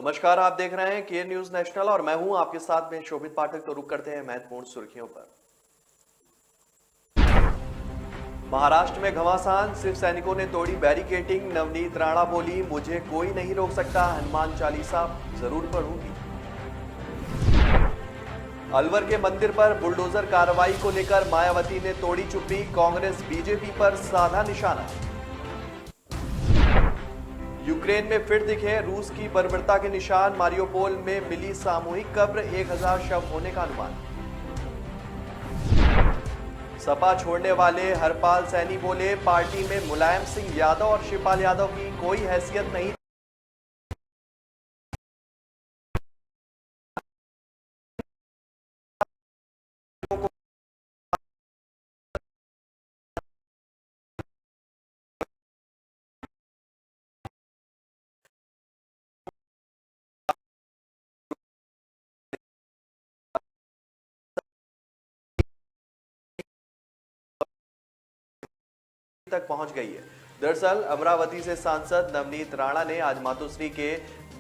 नमस्कार, आप देख रहे हैं के न्यूज नेशनल और मैं हूं आपके साथ में शोभित पाठक। तो रुक करते हैं महत्वपूर्ण सुर्खियों पर। महाराष्ट्र में घमासान, शिव सैनिकों ने तोड़ी बैरिकेडिंग। नवनीत राणा बोली, मुझे कोई नहीं रोक सकता, हनुमान चालीसा जरूर पढ़ूंगी। अलवर के मंदिर पर बुलडोजर कार्रवाई को लेकर मायावती ने तोड़ी चुप्पी। कांग्रेस बीजेपी पर साधा निशाना। यूक्रेन में फिर दिखे रूस की बर्बरता के निशान। मारियोपोल में मिली सामूहिक कब्र, 1000 शव होने का अनुमान। सपा छोड़ने वाले हरपाल सैनी बोले, पार्टी में मुलायम सिंह यादव और शिवपाल यादव की कोई हैसियत नहीं। तक पहुंच गई है। दरअसल अमरावती से सांसद नवनीत राणा ने आज मातोश्री के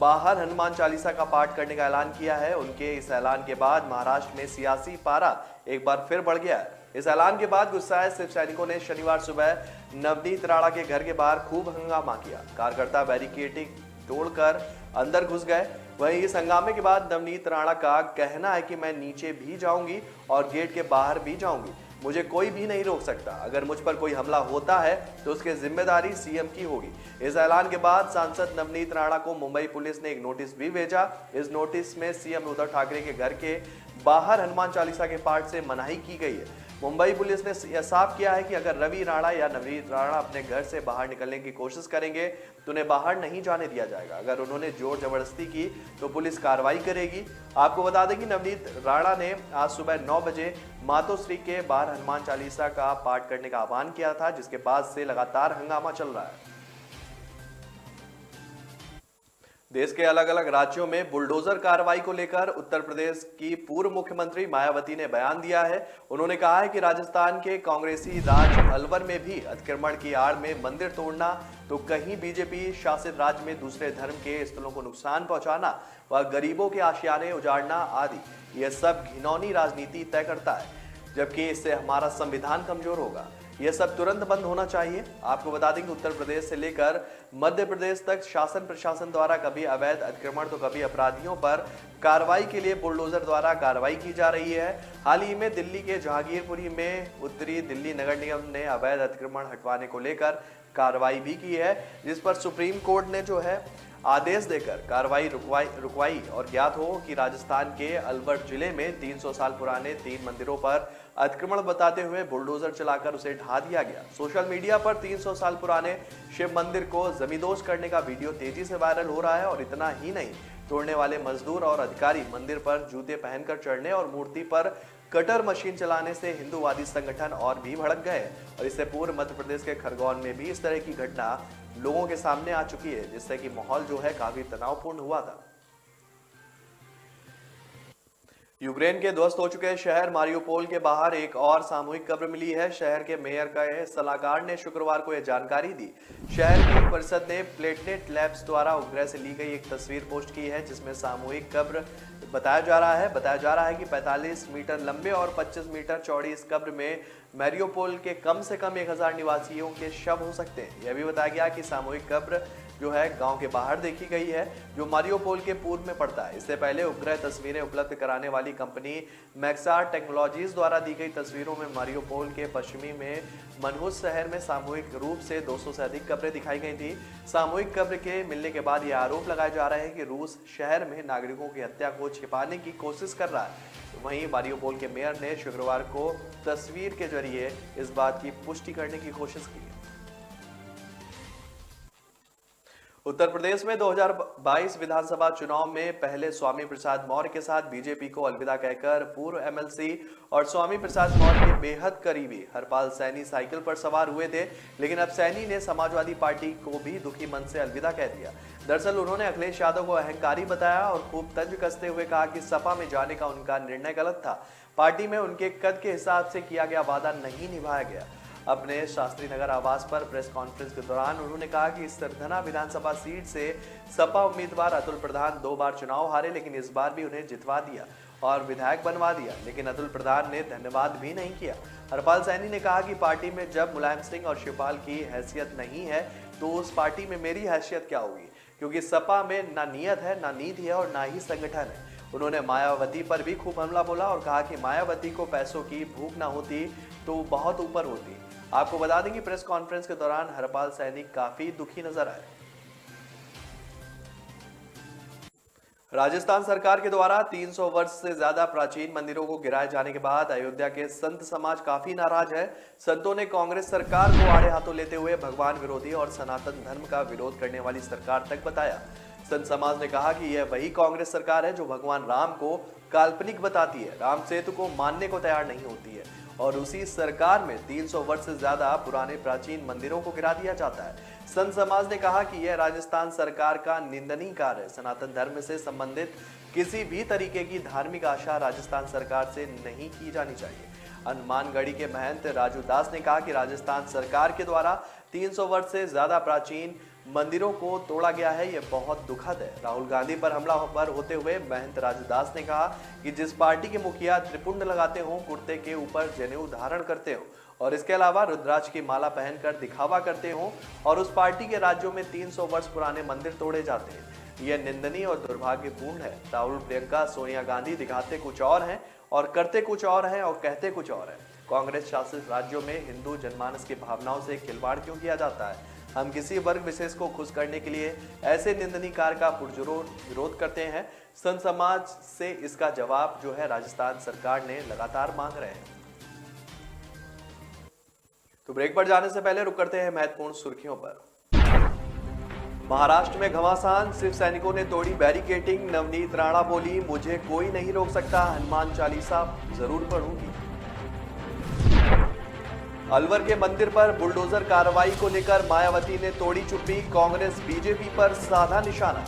बाहर हनुमान चालीसा का पाठ करने का ऐलान किया है। उनके इस ऐलान के बाद महाराष्ट्र में सियासी पारा एक बार फिर बढ़ गया है। इस ऐलान के बाद गुस्साए शिव सैनिकों ने शनिवार सुबह नवनीत राणा के घर के बाहर खूब हंगामा किया। कार्यकर्ता बैरिकेडिंग तोड़कर अंदर घुस गए। वहीं इस हंगामे के बाद नवनीत राणा का कहना है कि मैं नीचे भी जाऊंगी और गेट के बाहर भी जाऊंगी, मुझे कोई भी नहीं रोक सकता। अगर मुझ पर कोई हमला होता है तो उसकी जिम्मेदारी सीएम की होगी। इस ऐलान के बाद सांसद नवनीत राणा को मुंबई पुलिस ने एक नोटिस भी भेजा। इस नोटिस में सीएम उद्धव ठाकरे के घर के बाहर हनुमान चालीसा के पाठ से मनाही की गई है। मुंबई पुलिस ने यह साफ किया है कि अगर रवि राणा या नवनीत राणा अपने घर से बाहर निकलने की कोशिश करेंगे तो उन्हें बाहर नहीं जाने दिया जाएगा। अगर उन्होंने जोर जबरदस्ती की तो पुलिस कार्रवाई करेगी। आपको बता दें कि नवनीत राणा ने आज सुबह 9 बजे मातोश्री के बाहर हनुमान चालीसा का पाठ करने का आह्वान किया था, जिसके बाद से लगातार हंगामा चल रहा है। देश के अलग अलग राज्यों में बुलडोजर कार्रवाई को लेकर उत्तर प्रदेश की पूर्व मुख्यमंत्री मायावती ने बयान दिया है। उन्होंने कहा है कि राजस्थान के कांग्रेसी राज अलवर में भी अतिक्रमण की आड़ में मंदिर तोड़ना, तो कहीं बीजेपी शासित राज्य में दूसरे धर्म के स्थलों को नुकसान पहुंचाना व गरीबों के आशियाने उजाड़ना आदि, यह सब घिनौनी राजनीति तय करता है, जबकि इससे हमारा संविधान कमजोर होगा। यह सब तुरंत बंद होना चाहिए। आपको बता दें कि उत्तर प्रदेश से लेकर मध्य प्रदेश तक शासन प्रशासन द्वारा कभी अवैध अतिक्रमण तो कभी अपराधियों पर कार्रवाई के लिए बुलडोजर द्वारा कार्रवाई की जा रही है। हाल ही में दिल्ली के जहांगीरपुरी में उत्तरी दिल्ली नगर निगम ने अवैध अतिक्रमण हटवाने को लेकर कार्रवाई भी की है, जिस पर सुप्रीम कोर्ट ने जो है आदेश देकर कार्रवाई रुकवाई और ज्ञात हो कि राजस्थान के अलवर जिले में 300 साल पुराने 3 मंदिरों पर अतिक्रमण बताते हुए बुलडोजर चलाकर उसे ढा दिया गया। सोशल मीडिया पर 300 साल पुराने शिव मंदिर को जमींदोज करने का वीडियो तेजी से वायरल हो रहा है। और इतना ही नहीं, तोड़ने वाले मजदूर और अधिकारी मंदिर पर जूते पहनकर चढ़ने और मूर्ति पर कटर मशीन चलाने से हिंदूवादी संगठन और भी भड़क गए। और इससे पूर्व मध्य प्रदेश के खरगोन में भी इस तरह की घटना लोगों के सामने आ चुकी है, जिससे कि माहौल जो है काफी तनावपूर्ण हुआ था। यूक्रेन के ध्वस्त हो चुके शहर मारियोपोल के बाहर एक और सामूहिक कब्र मिली है। शहर के मेयर का सलाहकार ने शुक्रवार को यह जानकारी दी। शहर की परिषद ने प्लेटनेट लैब्स द्वारा उपग्रह से ली गई एक तस्वीर पोस्ट की है, जिसमें सामूहिक कब्र बताया जा रहा है कि 45 मीटर लंबे और 25 मीटर चौड़ी इस कब्र में मैरियोपोल के कम से कम 1000 निवासियों के शव हो सकते हैं। यह भी बताया गया कि सामूहिक कब्र जो है गांव के बाहर देखी गई है, जो मारियोपोल के पूर्व में पड़ता है। इससे पहले उपग्रह तस्वीरें उपलब्ध कराने वाली कंपनी मैक्सार टेक्नोलॉजीज द्वारा दी गई तस्वीरों में मारियोपोल के पश्चिमी में मनहुस शहर में सामूहिक रूप से 200 से अधिक कब्रें दिखाई गई थी। सामूहिक कब्र के मिलने के बाद यह आरोप लगाया जा रहा है कि रूस शहर में नागरिकों की हत्या को छिपाने की कोशिश कर रहा है। वहीं मारियोपोल के मेयर ने शुक्रवार को तस्वीर के जरिए इस बात की पुष्टि करने की कोशिश की। उत्तर प्रदेश में 2022 विधानसभा चुनाव में पहले स्वामी प्रसाद मौर्य के साथ बीजेपी को अलविदा कहकर पूर्व एमएलसी और स्वामी प्रसाद मौर्य के बेहद करीबी हरपाल सैनी साइकिल पर सवार हुए थे, लेकिन अब सैनी ने समाजवादी पार्टी को भी दुखी मन से अलविदा कह दिया। दरअसल उन्होंने अखिलेश यादव को अहंकारी बताया और खूब तंज कसते हुए कहा कि सपा में जाने का उनका निर्णय गलत था। पार्टी में उनके कद के हिसाब से किया गया वादा नहीं निभाया गया। अपने शास्त्री नगर आवास पर प्रेस कॉन्फ्रेंस के दौरान उन्होंने कहा कि सरधना विधानसभा सीट से सपा उम्मीदवार अतुल प्रधान 2 बार चुनाव हारे, लेकिन इस बार भी उन्हें जितवा दिया और विधायक बनवा दिया, लेकिन अतुल प्रधान ने धन्यवाद भी नहीं किया। हरपाल सैनी ने कहा कि पार्टी में जब मुलायम सिंह और शिवपाल की हैसियत नहीं है तो उस पार्टी में मेरी हैसियत क्या होगी, क्योंकि सपा में ना नियत है, ना नीति है और ना ही संगठन है। उन्होंने मायावती पर भी खूब हमला बोला और कहा कि मायावती को पैसों की भूख ना होती तो बहुत ऊपर होती। आपको बता दें कि प्रेस कॉन्फ्रेंस के दौरान हरपाल सैनी काफी दुखी नजर आए। राजस्थान सरकार के द्वारा 300 वर्ष से ज्यादा प्राचीन मंदिरों को गिराए जाने के बाद अयोध्या के संत समाज काफी नाराज है। संतों ने कांग्रेस सरकार को आड़े हाथों लेते हुए भगवान विरोधी और सनातन धर्म का विरोध करने वाली सरकार तक बताया। संत समाज ने कहा कि यह वही कांग्रेस सरकार है जो भगवान राम को काल्पनिक बताती है, राम सेतु को मानने को तैयार नहीं होती है और उसी सरकार में 300 वर्ष से ज्यादा पुराने प्राचीन मंदिरों को गिरा दिया जाता है। संत समाज ने कहा कि यह राजस्थान सरकार का निंदनीय कार्य है। सनातन धर्म से संबंधित किसी भी तरीके की धार्मिक आशा राजस्थान सरकार से नहीं की जानी चाहिए। हनुमानगढ़ी के महंत राजू दास ने कहा कि राजस्थान सरकार के द्वारा 300 वर्ष से ज्यादा प्राचीन मंदिरों को तोड़ा गया है, यह बहुत दुखद है। राहुल गांधी पर हमलावर होते हुए महंत राजू दास ने कहा कि जिस पार्टी के मुखिया त्रिपुंड लगाते हों, कुर्ते के ऊपर जनेऊ धारण करते हो और इसके अलावा रुद्राक्ष की माला पहनकर दिखावा करते हो और उस पार्टी के राज्यों में 300 वर्ष पुराने मंदिर तोड़े जाते हैं, यह निंदनीय और दुर्भाग्यपूर्ण है। राहुल, प्रियंका, सोनिया गांधी दिखाते कुछ और हैं और करते कुछ और हैं और कहते कुछ और है। कांग्रेस शासित राज्यों में हिंदू जनमानस की भावनाओं से खिलवाड़ क्यों किया जाता है? हम किसी वर्ग विशेष को खुश करने के लिए ऐसे निंदनीय कार्य का पुरजोर विरोध करते हैं। संत समाज से इसका जवाब जो है राजस्थान सरकार ने लगातार मांग रहे हैं। तो ब्रेक पर जाने से पहले रुक करते हैं महत्वपूर्ण सुर्खियों पर। महाराष्ट्र में घमासान, शिव सैनिकों ने तोड़ी बैरिकेडिंग। नवनीत राणा बोली, मुझे कोई नहीं रोक सकता, हनुमान चालीसा जरूर पढ़ूंगी। अलवर के मंदिर पर बुलडोजर कार्रवाई को लेकर मायावती ने तोड़ी चुप्पी, कांग्रेस बीजेपी पर साधा निशाना।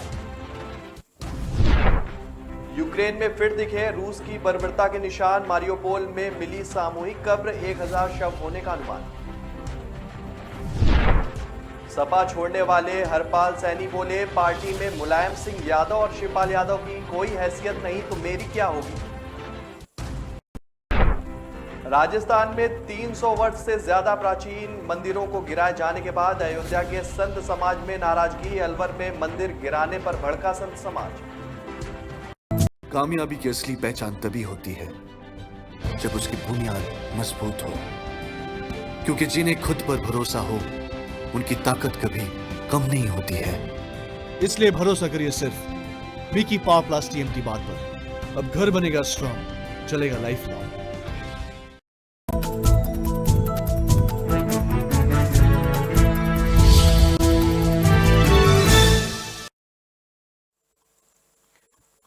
यूक्रेन में फिर दिखे रूस की बर्बरता के निशान, मारियोपोल में मिली सामूहिक कब्र, 1000 शव होने का अनुमान। सपा छोड़ने वाले हरपाल सैनी बोले, पार्टी में मुलायम सिंह यादव और शिवपाल यादव की कोई हैसियत नहीं तो मेरी क्या होगी। राजस्थान में 300 वर्ष से ज्यादा प्राचीन मंदिरों को गिराए जाने के बाद अयोध्या के संत समाज में नाराजगी। अलवर में मंदिर गिराने पर भड़का संत समाज। कामयाबी की असली पहचान तभी होती है जब उसकी बुनियाद मजबूत हो, क्योंकि जिन्हें खुद पर भरोसा हो उनकी ताकत कभी कम नहीं होती है। इसलिए भरोसा करिए सिर्फ विकी पावर प्लस टीएमटी बात पर। अब घर बनेगा स्ट्रॉन्ग, चलेगा लाइफ लॉन्ग।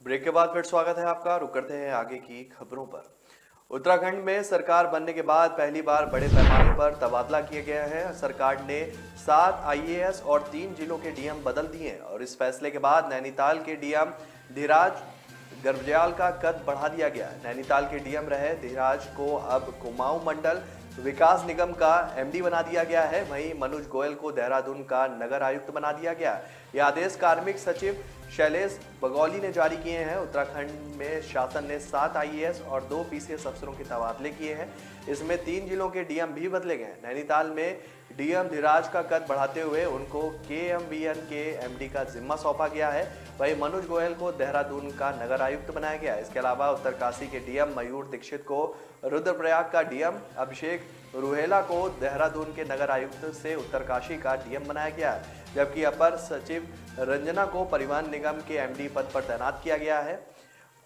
ब्रेक के बाद फिर स्वागत है आपका। रुक करते हैं आगे की खबरों पर। उत्तराखंड में सरकार बनने के बाद पहली बार बड़े पैमाने पर तबादला किया गया है। सरकार ने 7 आईएएस और 3 जिलों के डीएम बदल दिए हैं और इस फैसले के बाद नैनीताल के डीएम धीराज गर्ब्याल का कद बढ़ा दिया गया है। नैनीताल के डीएम रहे धीराज को अब कुमाऊं मंडल विकास निगम का एमडी बना दिया गया है। वहीं मनोज गोयल को देहरादून का नगर आयुक्त बना दिया गया है। यह आदेश कार्मिक सचिव शैलेश बगौली ने जारी किए हैं। उत्तराखंड में शासन ने 7 आईएएस और 2 पीसीएस अफसरों के तबादले किए हैं। इसमें 3 जिलों के डीएम भी बदले गए। नैनीताल में डीएम धीराज का कद बढ़ाते हुए उनको केएमवीएन के एमडी का जिम्मा सौंपा गया है। वहीं मनोज गोयल को देहरादून का नगर आयुक्त बनाया गया है। इसके अलावा उत्तरकाशी के डीएम मयूर दीक्षित को रुद्रप्रयाग का डीएम, अभिषेक रुहेला को देहरादून के नगर आयुक्त से उत्तरकाशी का डीएम बनाया गया है, जबकि अपर सचिव रंजना को परिवहन निगम के एमडी पद पर तैनात किया गया है।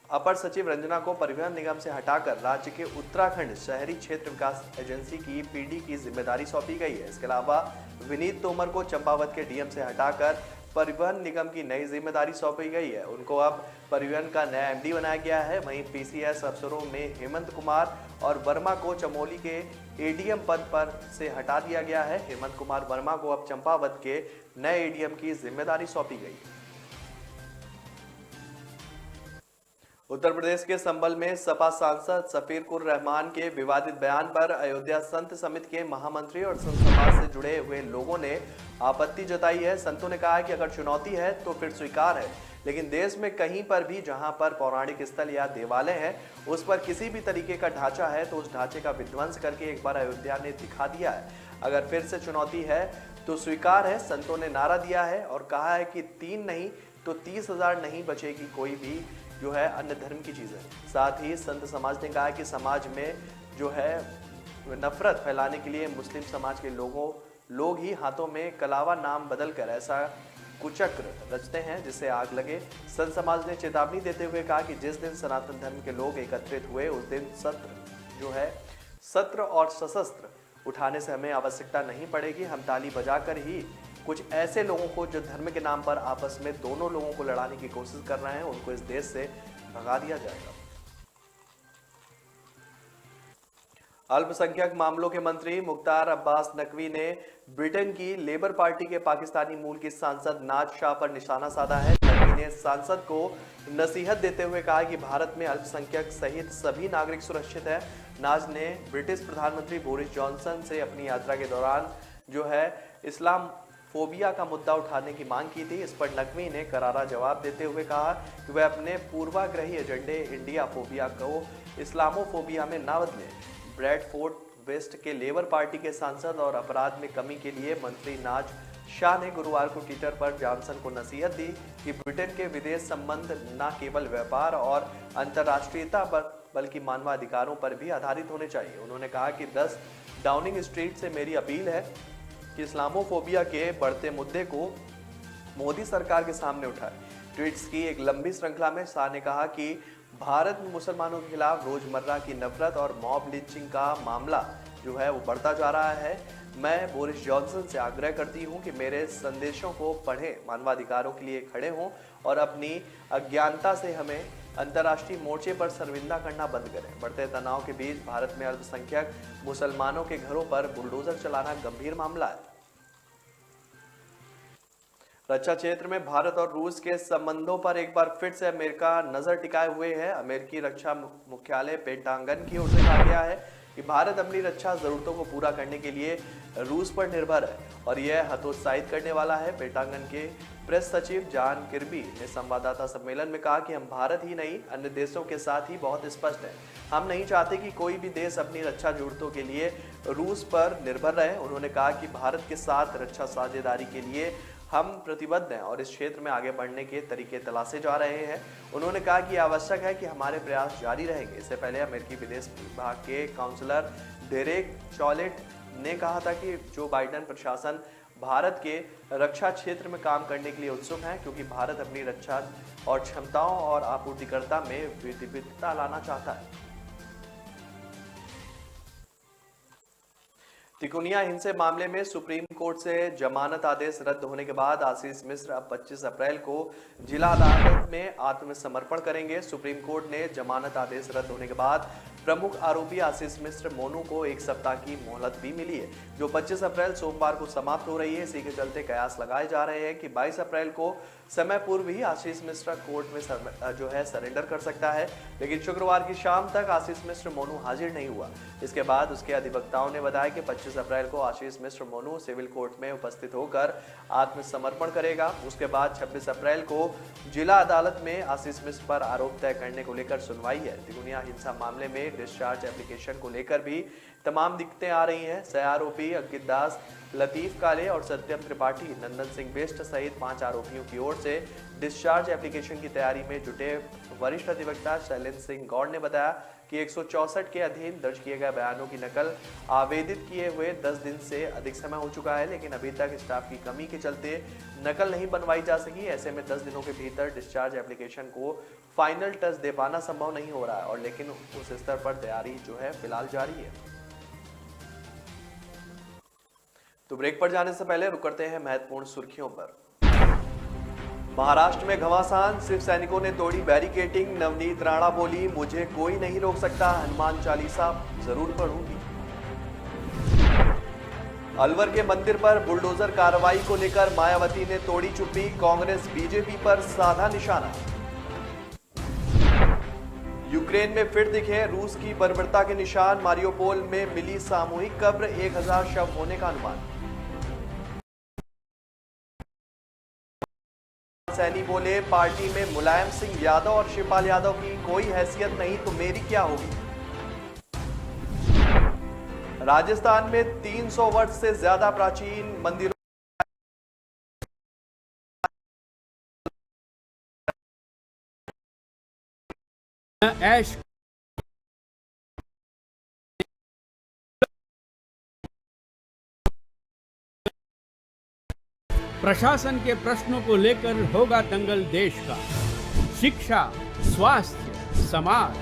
अपर सचिव रंजना को परिवहन निगम से हटाकर राज्य के उत्तराखंड शहरी क्षेत्र विकास एजेंसी की पीडी की जिम्मेदारी सौंपी गई है। इसके अलावा विनीत तोमर को चंपावत के डीएम से हटाकर परिवहन निगम की नई जिम्मेदारी सौंपी गई है। उनको अब परिवहन का नया एमडी बनाया गया है। वहीं पीसीएस अफसरों में हेमंत कुमार और वर्मा को चमोली के एडीएम पद पर से हटा दिया गया है। हेमंत कुमार वर्मा को अब चंपावत के नए एडीएम की जिम्मेदारी सौंपी गई है। उत्तर प्रदेश के संभल में सपा सांसद सफीर उर रहमान के विवादित बयान पर अयोध्या संत समिति के महामंत्री और संत समाज से जुड़े हुए लोगों ने आपत्ति जताई है। संतों ने कहा है कि अगर चुनौती है तो फिर स्वीकार है, लेकिन देश में कहीं पर भी जहां पर पौराणिक स्थल या देवालय हैं, उस पर किसी भी तरीके का ढांचा है तो उस ढांचे का विध्वंस करके एक बार अयोध्या ने दिखा दिया है। अगर फिर से चुनौती है तो स्वीकार है। संतों ने नारा दिया है और कहा है कि 3 नहीं तो 30,000 नहीं बचेगी कोई भी जो है अन्य धर्म की चीजें। साथ ही संत समाज ने कहा कि समाज में जो है नफरत फैलाने के लिए मुस्लिम समाज के लोग ही हाथों में कलावा नाम बदलकर ऐसा कुचक्र रचते हैं जिससे आग लगे। संत समाज ने चेतावनी देते हुए कहा कि जिस दिन सनातन धर्म के लोग एकत्रित हुए उस दिन सत्र और सशस्त्र उठाने से हमें आवश्यकता नहीं पड़ेगी। हम ताली बजाकर ही कुछ ऐसे लोगों को जो धर्म के नाम पर आपस में दोनों लोगों को लड़ाने की कोशिश कर रहे हैं उनको इस देश से भगा दिया जाएगा। अल्पसंख्यक मामलों के मंत्री मुख्तार अब्बास नकवी ने ब्रिटेन की लेबर पार्टी के पाकिस्तानी मूल की सांसद नाज शाह पर निशाना साधा है। नकवी ने सांसद को नसीहत देते हुए कहा कि भारत में अल्पसंख्यक सहित सभी नागरिक सुरक्षित है। नाज ने ब्रिटिश प्रधानमंत्री बोरिस जॉनसन से अपनी यात्रा के दौरान जो है इस्लाम फोबिया का मुद्दा उठाने की मांग की थी। इस पर नकवी ने करारा जवाब देते हुए कहा कि वह अपने पूर्वाग्रही एजेंडे इंडिया फोबिया को इस्लामोफोबिया में ना बदले। ब्रैडफोर्ड वेस्ट के लेबर पार्टी के सांसद और अपराध में कमी के लिए मंत्री नाज शाह ने गुरुवार को ट्विटर पर जॉनसन को नसीहत दी कि ब्रिटेन के विदेश संबंध न केवल व्यापार और अंतर्राष्ट्रीयता पर बल्कि मानवाधिकारों पर भी आधारित होने चाहिए। उन्होंने कहा कि 10 डाउनिंग स्ट्रीट से मेरी अपील है कि इस्लामोफोबिया के बढ़ते मुद्दे को मोदी सरकार के सामने उठाए। ट्वीट्स की एक लंबी श्रृंखला में शाह ने कहा कि भारत में मुसलमानों के खिलाफ रोजमर्रा की नफरत और मॉब लिंचिंग का मामला जो है वो बढ़ता जा रहा है। मैं बोरिस जॉनसन से आग्रह करती हूं कि मेरे संदेशों को पढ़ें, मानवाधिकारों के लिए खड़े हों और अपनी अज्ञानता से हमें अंतर्राष्ट्रीय मोर्चे पर शर्मिंदा करना बंद करें। बढ़ते तनाव के बीच भारत में अल्पसंख्यक मुसलमानों के घरों पर बुलडोजर चलाना गंभीर मामला है। रक्षा क्षेत्र में भारत और रूस के संबंधों पर एक बार फिर से अमेरिका नजर टिकाए हुए है। अमेरिकी रक्षा मुख्यालय पेंटागन की ओर से कहा गया है कि भारत अपनी रक्षा जरूरतों को पूरा करने के लिए रूस पर निर्भर है और यह हतोत्साहित करने वाला है। पेंटागन के प्रेस सचिव जॉन किर्बी ने संवाददाता सम्मेलन में कहा कि हम भारत ही नहीं अन्य देशों के साथ ही बहुत स्पष्ट हैं। हम नहीं चाहते कि कोई भी देश अपनी रक्षा जरूरतों के लिए रूस पर निर्भर रहे। उन्होंने कहा कि भारत के साथ रक्षा साझेदारी के लिए हम प्रतिबद्ध हैं और इस क्षेत्र में आगे बढ़ने के तरीके तलाशे जा रहे हैं। उन्होंने कहा कि आवश्यक है कि हमारे प्रयास जारी रहेंगे। इससे पहले अमेरिकी विदेश विभाग के काउंसलर डेरेक चॉलेट ने कहा था कि जो बाइडेन प्रशासन भारत के रक्षा क्षेत्र में काम करने के लिए उत्सुक है क्योंकि भारत अपनी रक्षा और क्षमताओं और आपूर्तिकर्ता में विविधता लाना चाहता है। तिकोनिया हिंसे मामले में सुप्रीम कोर्ट से जमानत आदेश रद्द होने के बाद आशीष मिश्र अब 25 अप्रैल को जिला अदालत में आत्मसमर्पण करेंगे। सुप्रीम कोर्ट ने जमानत आदेश रद्द होने के बाद प्रमुख आरोपी आशीष मिश्र मोनू को 1 सप्ताह की मोहलत भी मिली है, जो 25 अप्रैल सोमवार को समाप्त हो रही है। इसी के चलते कयास लगाए जा रहे हैं कि 22 अप्रैल को समय पूर्व ही आशीष मिश्र कोर्ट में जो है सरेंडर कर सकता है, लेकिन शुक्रवार की शाम तक आशीष मिश्र मोनू हाजिर नहीं हुआ। इसके बाद उसके अधिवक्ताओं ने बताया कि 25 अप्रैल को आशीष मिश्र मोनू सिविल कोर्ट में उपस्थित होकर आत्मसमर्पण करेगा। उसके बाद 26 अप्रैल को जिला अदालत में आशीष मिश्र पर आरोप तय करने को लेकर सुनवाई है। तिकोनिया हिंसा मामले में डिस्चार्ज एप्लीकेशन को लेकर भी तमाम दिक्कतें आ रही हैं। सह आरोपी अंकित दास, लतीफ काले और सत्यम त्रिपाठी, नंदन सिंह बिष्ट सहित 5 आरोपियों की ओर से डिस्चार्ज एप्लीकेशन की तैयारी में जुटे वरिष्ठ अधिवक्ता शैलेंद्र सिंह गौड़ ने बताया कि 164 के अधीन दर्ज किए गए बयानों की नकल आवेदित किए हुए 10 दिन से अधिक समय हो चुका है, लेकिन अभी तक स्टाफ की कमी के चलते नकल नहीं बनवाई जा सकी। ऐसे में 10 दिनों के भीतर डिस्चार्ज एप्लीकेशन को फाइनल टच दे पाना संभव नहीं हो रहा है और लेकिन उस स्तर पर तैयारी जो है फिलहाल जारी है। तो ब्रेक पर जाने से पहले रुक करते हैं महत्वपूर्ण सुर्खियों पर। महाराष्ट्र में घमासान, शिव सैनिकों ने तोड़ी बैरिकेडिंग। नवनीत राणा बोली, मुझे कोई नहीं रोक सकता, हनुमान चालीसा जरूर पढ़ूंगी। अलवर के मंदिर पर बुलडोजर कार्रवाई को लेकर मायावती ने तोड़ी चुप्पी, कांग्रेस बीजेपी पर साधा निशाना। यूक्रेन में फिर दिखे रूस की बर्बरता के निशान, मारियोपोल में मिली सामूहिक कब्र, 1000 शव होने का अनुमान। सैनी बोले, पार्टी में मुलायम सिंह यादव और शिवपाल यादव की कोई हैसियत नहीं तो मेरी क्या होगी। राजस्थान में 300 वर्ष से ज्यादा प्राचीन मंदिरों ऐश प्रशासन के प्रश्नों को लेकर होगा दंगल देश का। शिक्षा, स्वास्थ्य, समाज,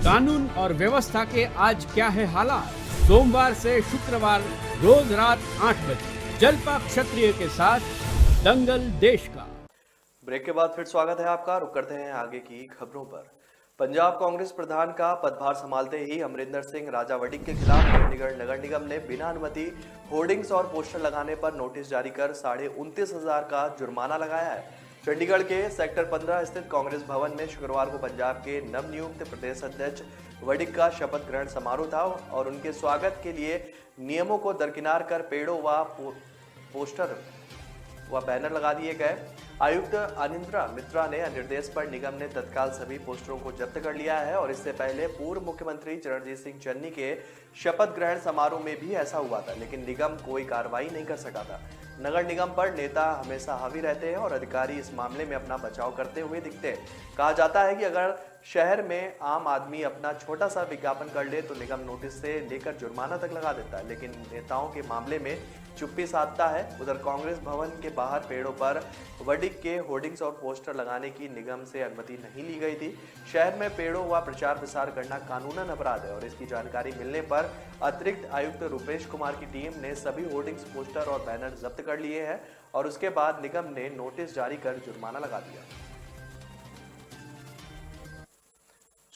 कानून और व्यवस्था के आज क्या है हालात। सोमवार से शुक्रवार रोज रात 8 बजे जलपा क्षत्रिय के साथ दंगल देश का। ब्रेक के बाद फिर स्वागत है आपका। रुक करते हैं आगे की खबरों पर। पंजाब कांग्रेस प्रधान का पदभार संभालते ही अमरिंदर सिंह राजा वड़िंग के खिलाफ चंडीगढ़ नगर निगम ने बिना अनुमति होर्डिंग्स और पोस्टर लगाने पर नोटिस जारी कर 29,500 का जुर्माना लगाया है। चंडीगढ़ के सेक्टर 15 स्थित कांग्रेस भवन में शुक्रवार को पंजाब के नवनियुक्त प्रदेश अध्यक्ष वड़िंग का शपथ ग्रहण समारोह था और उनके स्वागत के लिए नियमों को दरकिनार कर पेड़ों व पोस्टर व बैनर लगा दिए गए। आयुक्त अनिंद्रा मित्रा ने निर्देश पर निगम ने तत्काल सभी पोस्टरों को जब्त कर लिया है और इससे पहले पूर्व मुख्यमंत्री चरणजीत सिंह चन्नी के शपथ ग्रहण समारोह में भी ऐसा हुआ था, लेकिन निगम कोई कार्रवाई नहीं कर सका था। नगर निगम पर नेता हमेशा हावी रहते हैं और अधिकारी इस मामले में अपना बचाव करते हुए दिखते हैं। कहा जाता है कि अगर शहर में आम आदमी अपना छोटा सा विज्ञापन कर ले तो निगम नोटिस से लेकर जुर्माना तक लगा देता है, लेकिन नेताओं के मामले में चुप्पी साधता है। उधर कांग्रेस भवन के बाहर पेड़ों पर वड़िंग के होर्डिंग्स और पोस्टर लगाने की निगम से अनुमति नहीं ली गई थी। शहर में पेड़ों व प्रचार प्रसार करना कानूनन अपराध है और इसकी जानकारी मिलने पर अतिरिक्त आयुक्त रूपेश कुमार की टीम ने सभी होर्डिंग्स, पोस्टर और बैनर जब्त कर लिए हैं और उसके बाद निगम ने नोटिस जारी कर जुर्माना लगा दिया।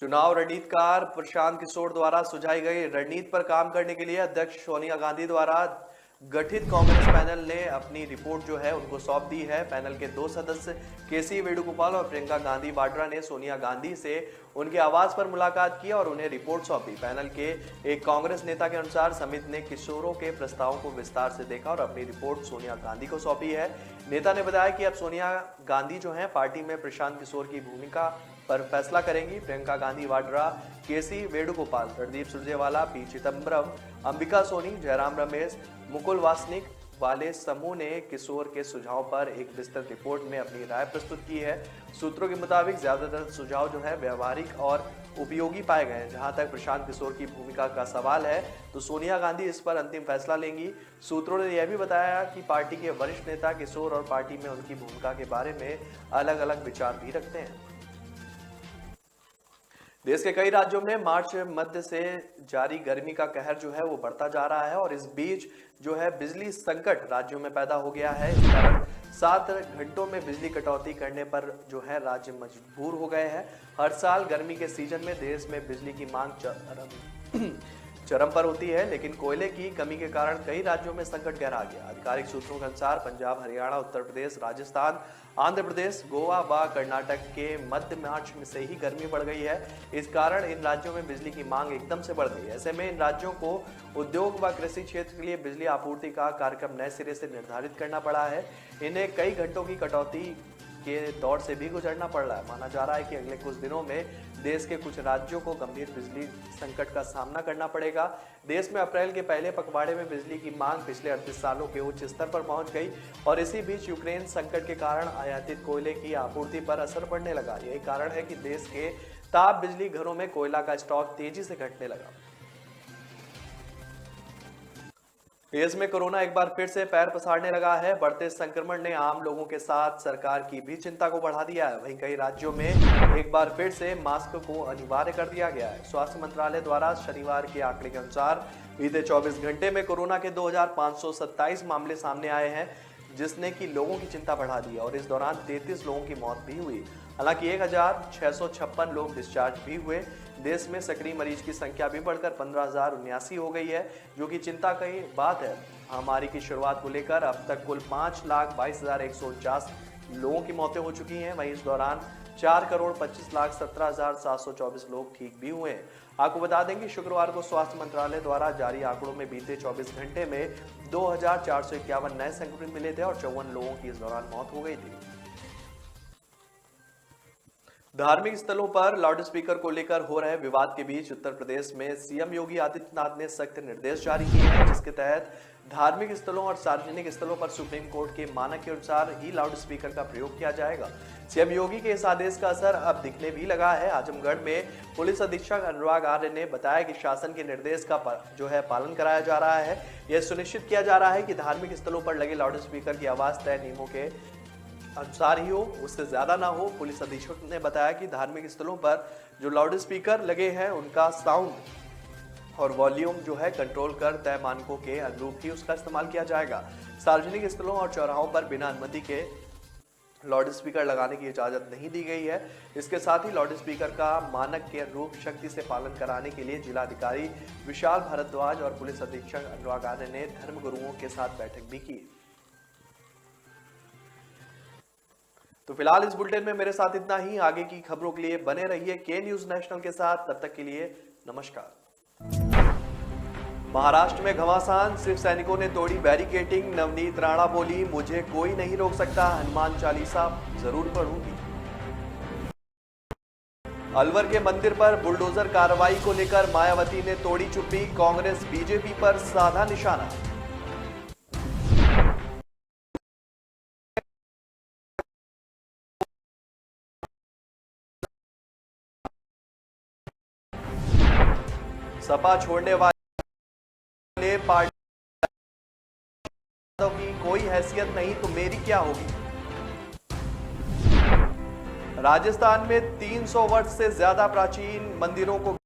चुनाव रणनीतिकार प्रशांत किशोर द्वारा सुझाई गई रणनीति पर काम करने के लिए अध्यक्ष सोनिया गांधी द्वारा गठित कांग्रेस पैनल ने अपनी रिपोर्ट जो है उनको सौंप दी है। पैनल के 2 सदस्य केसी वेणुगोपाल और प्रियंका गांधी वाड्रा ने सोनिया गांधी से उनके आवास पर मुलाकात की और उन्हें रिपोर्ट सौंपी। पैनल के एक कांग्रेस नेता के अनुसार समिति ने किशोरों के प्रस्तावों को विस्तार से देखा और अपनी रिपोर्ट सोनिया गांधी को सौंपी है। नेता ने बताया कि अब सोनिया गांधी जो है पार्टी में प्रशांत किशोर की भूमिका पर फैसला करेंगी। प्रियंका गांधी वाड्रा, केसी वेणुगोपाल, रणदीप सुरजेवाला, पी चिदम्बरम, अंबिका सोनी, जयराम रमेश, मुकुल वासनिक वाले समूह ने किशोर के सुझाव पर एक विस्तृत रिपोर्ट में अपनी राय प्रस्तुत की है। सूत्रों के मुताबिक ज्यादातर सुझाव जो है व्यवहारिक और उपयोगी पाए गए हैं। जहां तक प्रशांत किशोर की भूमिका का सवाल है तो सोनिया गांधी इस पर अंतिम फैसला लेंगी। सूत्रों ने यह भी बताया कि पार्टी के वरिष्ठ नेता किशोर और पार्टी में उनकी भूमिका के बारे में अलग अलग विचार भी रखते हैं। देश के कई राज्यों में मार्च मध्य से जारी गर्मी का कहर जो है वो बढ़ता जा रहा है और इस बीच जो है बिजली संकट राज्यों में पैदा हो गया है। इस कारण 7 घंटों में बिजली कटौती करने पर जो है राज्य मजबूर हो गए हैं। हर साल गर्मी के सीजन में देश में बिजली की मांग चरम पर होती है, लेकिन कोयले की कमी के कारण कई राज्यों में संकट गहरा गया। आधिकारिक सूत्रों के अनुसार पंजाब, हरियाणा, उत्तर प्रदेश, राजस्थान, आंध्र प्रदेश, गोवा व कर्नाटक के मध्य मार्च में से ही गर्मी बढ़ गई है। इस कारण इन राज्यों में बिजली की मांग एकदम से बढ़ गई है। ऐसे में इन राज्यों को उद्योग व कृषि क्षेत्र के लिए बिजली आपूर्ति का कार्यक्रम नए सिरे से निर्धारित करना पड़ा है। इन्हें कई घंटों की कटौती के दौर से भी गुजरना पड़ रहा है। माना जा रहा है कि अगले कुछ दिनों में देश के कुछ राज्यों को गंभीर बिजली संकट का सामना करना पड़ेगा। देश में अप्रैल के पहले पखवाड़े में बिजली की मांग पिछले 38 सालों के उच्च स्तर पर पहुंच गई और इसी बीच यूक्रेन संकट के कारण आयातित कोयले की आपूर्ति पर असर पड़ने लगा। यही कारण है कि देश के ताप बिजली घरों में कोयला का स्टॉक तेजी से घटने लगा। देश में कोरोना एक बार फिर से पैर पसारने लगा है। बढ़ते संक्रमण ने आम लोगों के साथ सरकार की भी चिंता को बढ़ा दिया है। वहीं कई राज्यों में एक बार फिर से मास्क को अनिवार्य कर दिया गया है। स्वास्थ्य मंत्रालय द्वारा शनिवार के आंकड़े के अनुसार बीते 24 घंटे में कोरोना के 2527 मामले सामने आए हैं, जिसने की लोगों की चिंता बढ़ा दी और इस दौरान 33 लोगों की मौत भी हुई। हालांकि 1656 लोग डिस्चार्ज भी हुए। देश में सक्रिय मरीज की संख्या भी बढ़कर 15,079 हो गई है, जो कि चिंता की बात है। महामारी की शुरुआत को लेकर अब तक कुल 5,22,149 लोगों की मौतें हो चुकी हैं। वहीं इस दौरान 4,25,17,724 लोग ठीक भी हुए हैं। आपको बता दें कि शुक्रवार को स्वास्थ्य मंत्रालय द्वारा जारी आंकड़ों में बीते 24 घंटे में 2,451 नए संक्रमित मिले थे और 54 लोगों की इस दौरान मौत हो गई थी। धार्मिक स्थलों पर लाउडस्पीकर को लेकर हो रहे विवाद के बीच उत्तर प्रदेश में सीएम योगी आदित्यनाथ ने सख्त निर्देश जारी किए हैं, जिसके तहत धार्मिक स्थलों और सार्वजनिक स्थलों पर सुप्रीम कोर्ट के मानक के अनुसार ही लाउडस्पीकर का प्रयोग किया जाएगा। सीएम योगी के इस आदेश का असर अब दिखने भी लगा है। आजमगढ़ में पुलिस अधीक्षक अनुराग आर्य ने बताया कि शासन के निर्देश का पालन कराया जा रहा है। यह सुनिश्चित किया जा रहा है कि धार्मिक स्थलों पर लगे लाउडस्पीकर की आवाज तय नियमों के अनुसार ही हो, उससे ज्यादा ना हो। पुलिस अधीक्षक ने बताया कि धार्मिक स्थलों पर जो लाउडस्पीकर लगे हैं उनका साउंड और वॉल्यूम जो है कंट्रोल कर तय मानकों के अनुरूप ही उसका इस्तेमाल किया जाएगा। सार्वजनिक स्थलों और चौराहों पर बिना अनुमति के लाउडस्पीकर लगाने की इजाजत नहीं दी गई है। इसके साथ ही लाउडस्पीकर का मानक के अनुरूप शक्ति से पालन कराने के लिए जिलाधिकारी विशाल भारद्वाज और पुलिस अधीक्षक अनुराग आर्य ने धर्मगुरुओं के साथ बैठक भी की। तो फिलहाल इस बुलेटिन में मेरे साथ इतना ही। आगे की खबरों के लिए बने रहिए के न्यूज नेशनल के साथ। तब तक के लिए नमस्कार। महाराष्ट्र में घमासान, शिव सैनिकों ने तोड़ी बैरिकेडिंग। नवनीत राणा बोली, मुझे कोई नहीं रोक सकता, हनुमान चालीसा जरूर पढ़ूंगी। अलवर के मंदिर पर बुलडोजर कार्रवाई को लेकर मायावती ने तोड़ी चुप्पी। कांग्रेस बीजेपी पर साधा निशाना। सपा छोड़ने वाले पार्टी की कोई हैसियत नहीं तो मेरी क्या होगी। राजस्थान में 300 वर्ष से ज्यादा प्राचीन मंदिरों को